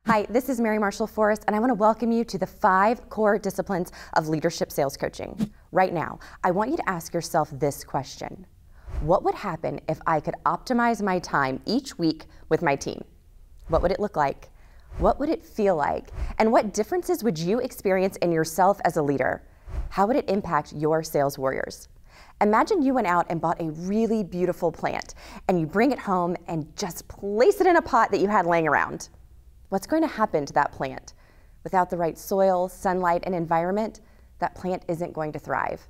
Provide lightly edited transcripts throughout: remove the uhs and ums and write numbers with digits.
Hi, this is Mary Marshall Forrest, and I want to welcome you to the 5 core disciplines of leadership sales coaching. Right now, I want you to ask yourself this question. What would happen if I could optimize my time each week with my team? What would it look like? What would it feel like? And what differences would you experience in yourself as a leader? How would it impact your sales warriors? Imagine you went out and bought a really beautiful plant, and you bring it home and just place it in a pot that you had laying around. What's going to happen to that plant? Without the right soil, sunlight, and environment, that plant isn't going to thrive.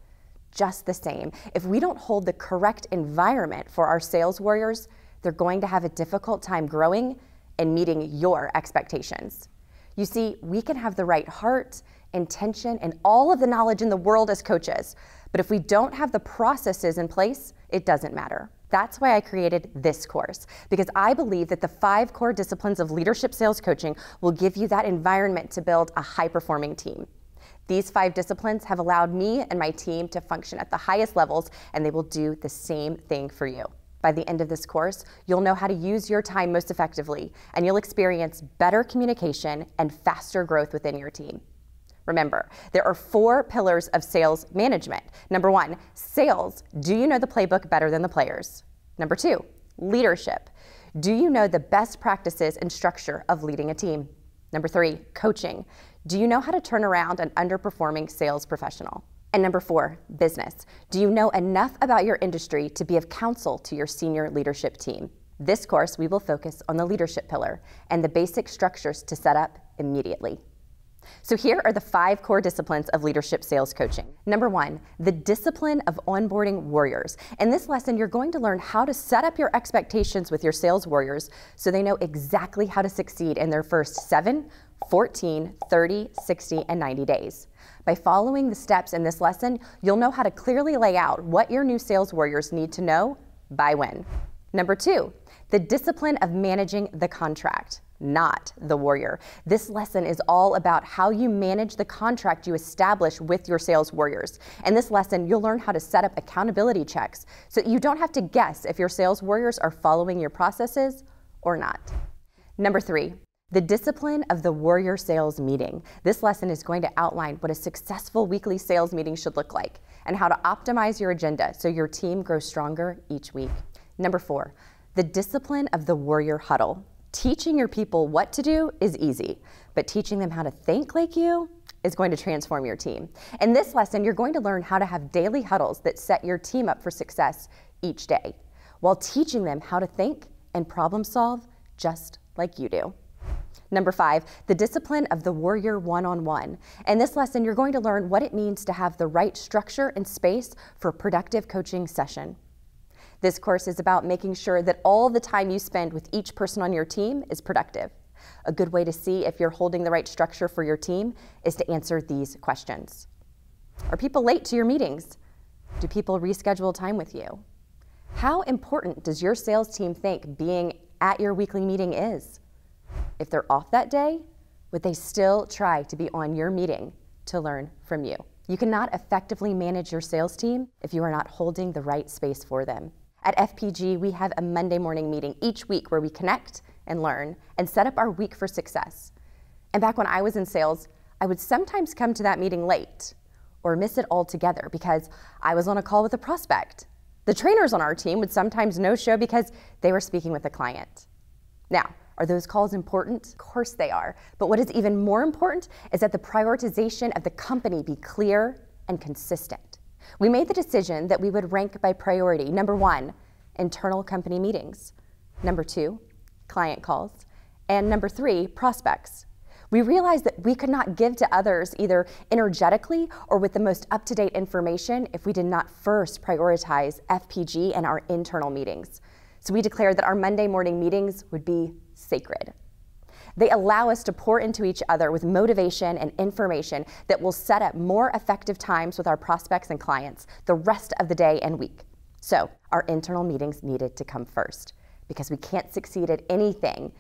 Just the same, if we don't hold the correct environment for our sales warriors, they're going to have a difficult time growing and meeting your expectations. You see, we can have the right heart, intention, and all of the knowledge in the world as coaches, but if we don't have the processes in place, it doesn't matter. That's why I created this course, because I believe that the 5 core disciplines of leadership sales coaching will give you that environment to build a high-performing team. These 5 disciplines have allowed me and my team to function at the highest levels, and they will do the same thing for you. By the end of this course, you'll know how to use your time most effectively, and you'll experience better communication and faster growth within your team. Remember, there are 4 pillars of sales management. Number 1, sales. Do you know the playbook better than the players? Number 2, leadership. Do you know the best practices and structure of leading a team? Number 3, coaching. Do you know how to turn around an underperforming sales professional? And number 4, business. Do you know enough about your industry to be of counsel to your senior leadership team? This course, we will focus on the leadership pillar and the basic structures to set up immediately. So here are the 5 core disciplines of leadership sales coaching. Number 1, the discipline of onboarding warriors. In this lesson, you're going to learn how to set up your expectations with your sales warriors so they know exactly how to succeed in their first 7, 14, 30, 60, and 90 days. By following the steps in this lesson, you'll know how to clearly lay out what your new sales warriors need to know by when. Number 2, the discipline of managing the contract, not the warrior. This lesson is all about how you manage the contract you establish with your sales warriors. In this lesson, you'll learn how to set up accountability checks so that you don't have to guess if your sales warriors are following your processes or not. Number 3, the discipline of the warrior sales meeting. This lesson is going to outline what a successful weekly sales meeting should look like and how to optimize your agenda so your team grows stronger each week. Number 4, the discipline of the warrior huddle. Teaching your people what to do is easy, but teaching them how to think like you is going to transform your team. In this lesson, you're going to learn how to have daily huddles that set your team up for success each day, while teaching them how to think and problem solve just like you do. Number 5, the discipline of the warrior one-on-one. In this lesson, you're going to learn what it means to have the right structure and space for a productive coaching session. This course is about making sure that all the time you spend with each person on your team is productive. A good way to see if you're holding the right structure for your team is to answer these questions. Are people late to your meetings? Do people reschedule time with you? How important does your sales team think being at your weekly meeting is? If they're off that day, would they still try to be on your meeting to learn from you? You cannot effectively manage your sales team if you are not holding the right space for them. At FPG, we have a Monday morning meeting each week where we connect and learn and set up our week for success. And back when I was in sales, I would sometimes come to that meeting late or miss it altogether because I was on a call with a prospect. The trainers on our team would sometimes no-show because they were speaking with a client. Now, are those calls important? Of course they are. But what is even more important is that the prioritization of the company be clear and consistent. We made the decision that we would rank by priority. Number 1, internal company meetings. Number 2, client calls. And number 3, prospects. We realized that we could not give to others either energetically or with the most up-to-date information if we did not first prioritize FPG and our internal meetings. So we declared that our Monday morning meetings would be sacred. They allow us to pour into each other with motivation and information that will set up more effective times with our prospects and clients the rest of the day and week. So our internal meetings needed to come first because we can't succeed at anything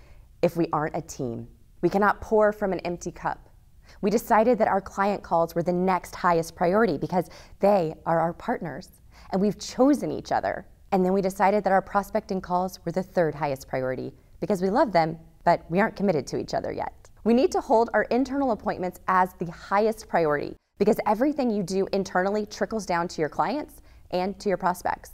if we aren't a team. We cannot pour from an empty cup. We decided that our client calls were the next highest priority because they are our partners and we've chosen each other. And then we decided that our prospecting calls were the 3rd highest priority because we love them, but we aren't committed to each other yet. We need to hold our internal appointments as the highest priority because everything you do internally trickles down to your clients and to your prospects.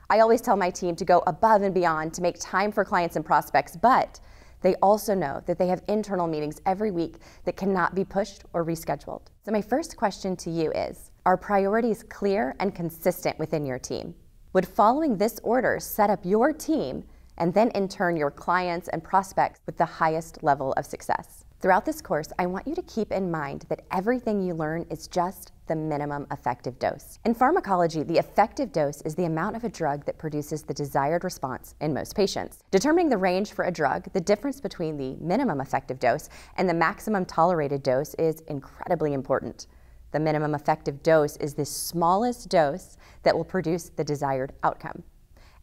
I always tell my team to go above and beyond to make time for clients and prospects, but they also know that they have internal meetings every week that cannot be pushed or rescheduled. So my first question to you is, are priorities clear and consistent within your team? Would following this order set up your team and then in turn your clients and prospects with the highest level of success? Throughout this course, I want you to keep in mind that everything you learn is just the minimum effective dose. In pharmacology, the effective dose is the amount of a drug that produces the desired response in most patients. Determining the range for a drug, the difference between the minimum effective dose and the maximum tolerated dose is incredibly important. The minimum effective dose is the smallest dose that will produce the desired outcome.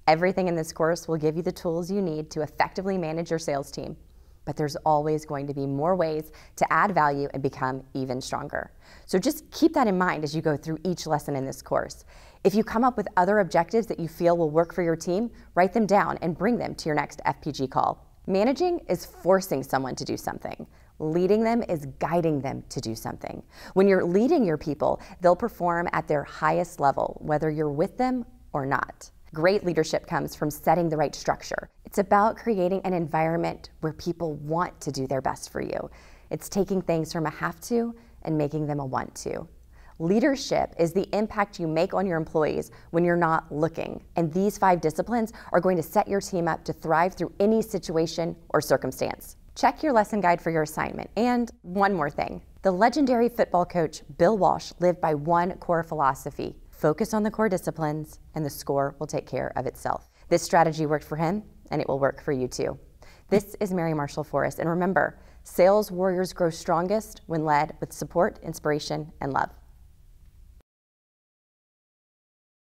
Everything in this course will give you the tools you need to effectively manage your sales team. But there's always going to be more ways to add value and become even stronger. So just keep that in mind as you go through each lesson in this course. If you come up with other objectives that you feel will work for your team, write them down and bring them to your next FPG call. Managing is forcing someone to do something. Leading them is guiding them to do something. When you're leading your people, they'll perform at their highest level, whether you're with them or not. Great leadership comes from setting the right structure. It's about creating an environment where people want to do their best for you. It's taking things from a have to and making them a want to. Leadership is the impact you make on your employees when you're not looking. And these 5 disciplines are going to set your team up to thrive through any situation or circumstance. Check your lesson guide for your assignment. And one more thing. The legendary football coach Bill Walsh lived by one core philosophy: focus on the core disciplines and the score will take care of itself. This strategy worked for him and it will work for you too. This is Mary Marshall Forrest, and remember, sales warriors grow strongest when led with support, inspiration, and love.